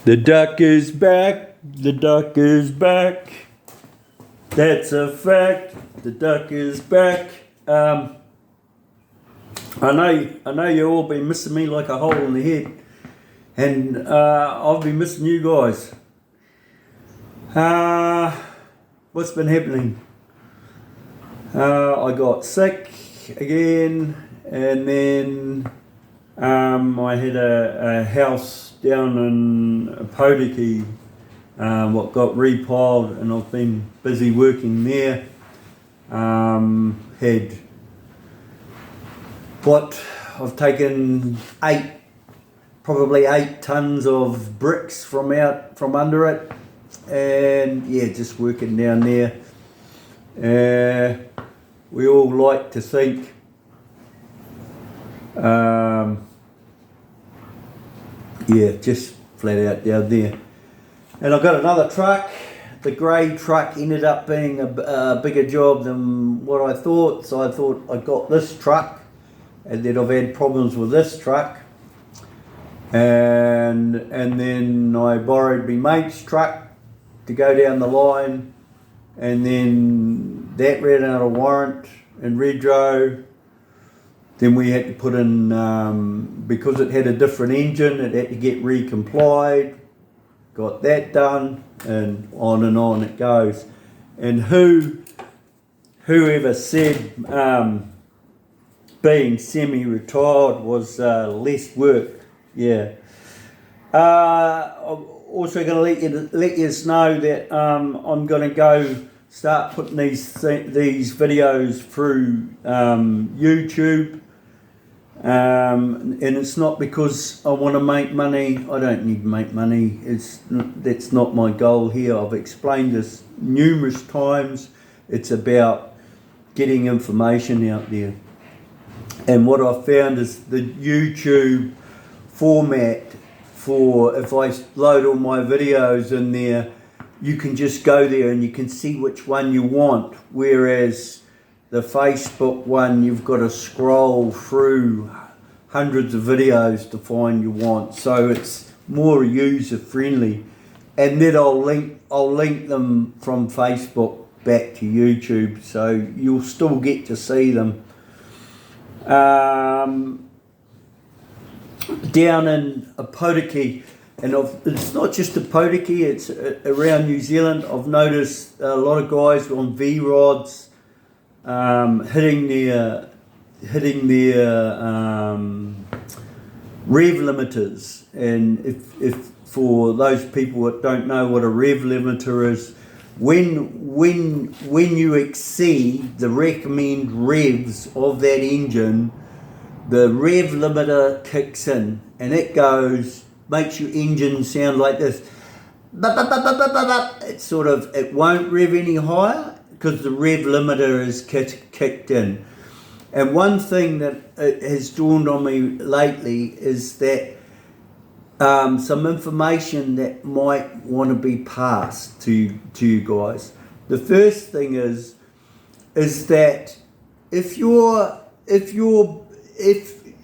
The duck is back, the duck is back. That's a fact, the duck is back. I know you all been missing me like a hole in the head, and I've been missing you guys. What's been happening? I got sick again, and then I had a house down in Podiki what got repiled, and I've been busy working there. I've taken probably 8 tons of bricks from under it, and yeah, just working down there. We all like to think just flat out down there. And I got another truck. The grey truck ended up being a bigger job than what I thought, so I thought I got this truck, and then I've had problems with this truck, and then I borrowed my mate's truck to go down the line, and then that ran out of warrant and redro. Then we had to put in, because it had a different engine, it had to get recomplied. Got that done, and on it goes. And whoever said being semi-retired was less work? Yeah. I'm also going to let you know that I'm going to go start putting these videos through YouTube. And it's not because I want to make money. I don't need to make money. That's not my goal here. I've explained this numerous times. It's about getting information out there. And what I've found is the YouTube format for, if I load all my videos in there, you can just go there and you can see which one you want. Whereas the Facebook one, you've got to scroll through hundreds of videos to find you want. So it's more user friendly. And then I'll link them from Facebook back to YouTube, so you'll still get to see them. Down in Podiki, and it's not just a Podiki, it's around New Zealand. I've noticed a lot of guys on V-rods hitting their rev limiters. And if for those people that don't know what a rev limiter is, when you exceed the recommended revs of that engine, the rev limiter kicks in, and it makes your engine sound like this. It won't rev any higher because the rev limiter is kicked in. And one thing that has dawned on me lately is that some information that might want to be passed to you guys. The first thing is that if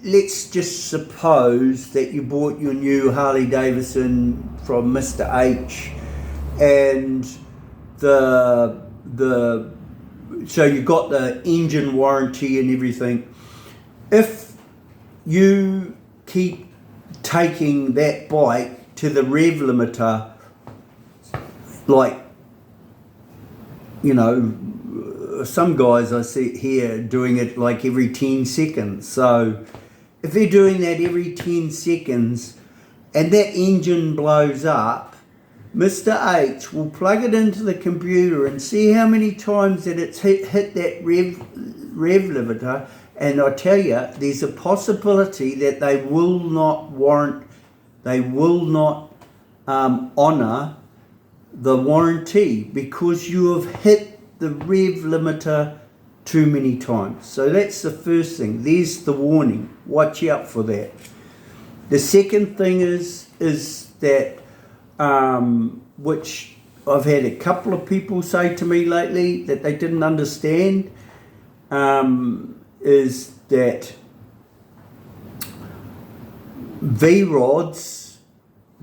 let's just suppose that you bought your new Harley Davidson from Mr. H, and so you got the engine warranty and everything. If you keep taking that bike to the rev limiter, like, you know, some guys I see here doing it like every 10 seconds. So if they're doing that every 10 seconds and that engine blows up, Mr. H will plug it into the computer and see how many times that it's hit that rev limiter, and I tell you, there's a possibility that they will not honour the warranty because you have hit the rev limiter too many times. So that's the first thing. There's the warning. Watch out for that. The second thing is that which I've had a couple of people say to me lately that they didn't understand, is that V-rods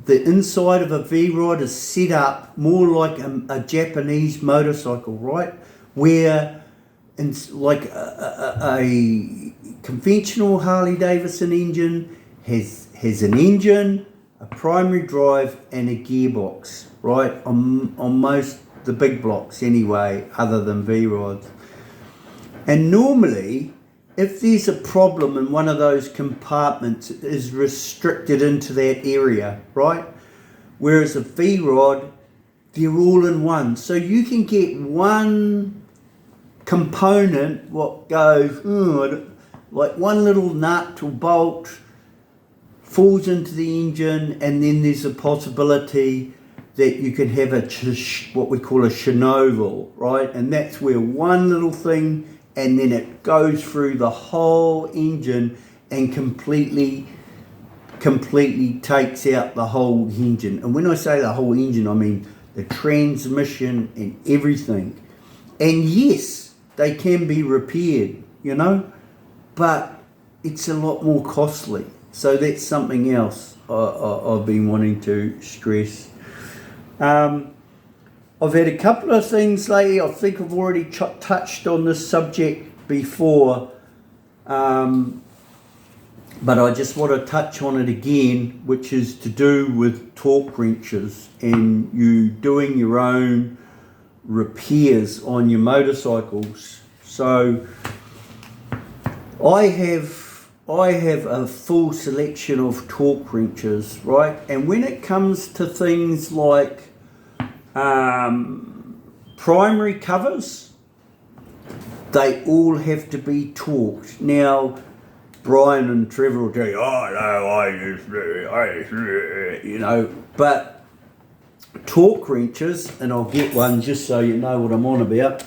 the inside of a V-rod is set up more like a Japanese motorcycle, right? Where like a conventional Harley Davidson engine has an engine, a primary drive and a gearbox, right? On most the big blocks anyway, other than V-rods. And normally, if there's a problem in one of those compartments, it is restricted into that area, right? Whereas a V-rod, they're all in one. So you can get one component, what goes, like one little nut or bolt falls into the engine, and then there's a possibility that you could have what we call a chenoval, right? And that's where one little thing, and then it goes through the whole engine and completely takes out the whole engine. And when I say the whole engine, I mean the transmission and everything. And yes, they can be repaired, you know, but it's a lot more costly. So that's something else I've been wanting to stress. I've had a couple of things lately. I think I've already touched on this subject before, but I just want to touch on it again, which is to do with torque wrenches and you doing your own repairs on your motorcycles. So I have a full selection of torque wrenches, right? And when it comes to things like primary covers, they all have to be torqued. Now, Brian and Trevor will tell you, oh no, I just, you know, but torque wrenches, and I'll get one just so you know what I'm on about.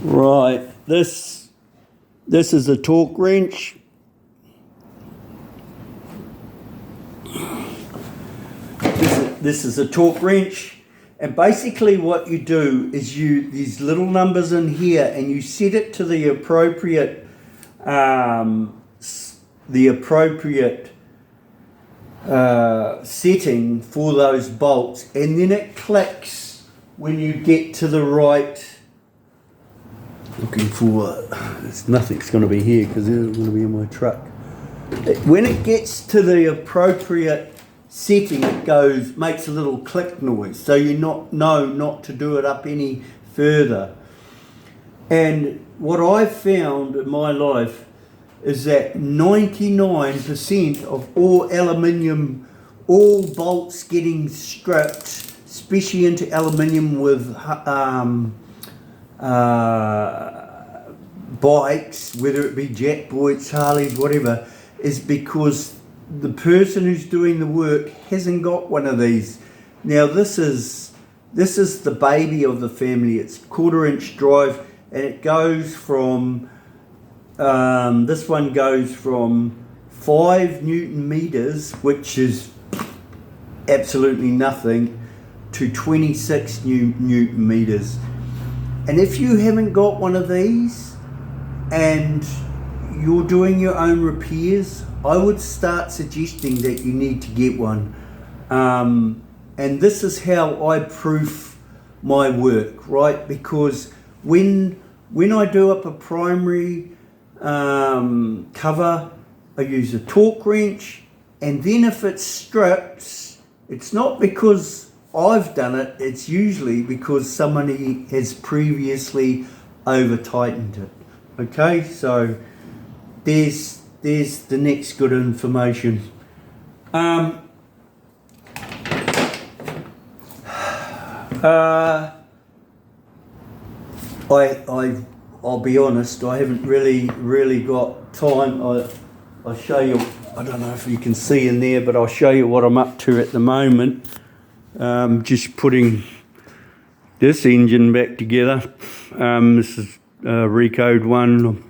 Right, this is a torque wrench. This is a torque wrench, and basically what you do is these little numbers in here, and you set it to the appropriate setting for those bolts, and then it clicks when you get to the right. Looking for nothing's going to be here because it's going to be in my truck. When it gets to the appropriate setting, it makes a little click noise, so you know not to do it up any further. And what I've found in my life is that 99% of all aluminium, all bolts getting stripped, especially into aluminium with bikes, whether it be Jack Boyds, Harleys, whatever, is because the person who's doing the work hasn't got one of these. Now this is the baby of the family. It's 1/4 inch drive, and it goes from this one goes from 5 Newton meters, which is absolutely nothing, to 26 Newton meters. And if you haven't got one of these and you're doing your own repairs, I would start suggesting that you need to get one. And this is how I proof my work, right? Because when I do up a primary cover, I use a torque wrench, and then if it strips, it's not because I've done it, it's usually because somebody has previously over tightened it. Okay, so there's the next good information. I'll be honest, I haven't really got time. I'll show you, I don't know if you can see in there, but I'll show you what I'm up to at the moment. Just putting this engine back together. This is Recode 1.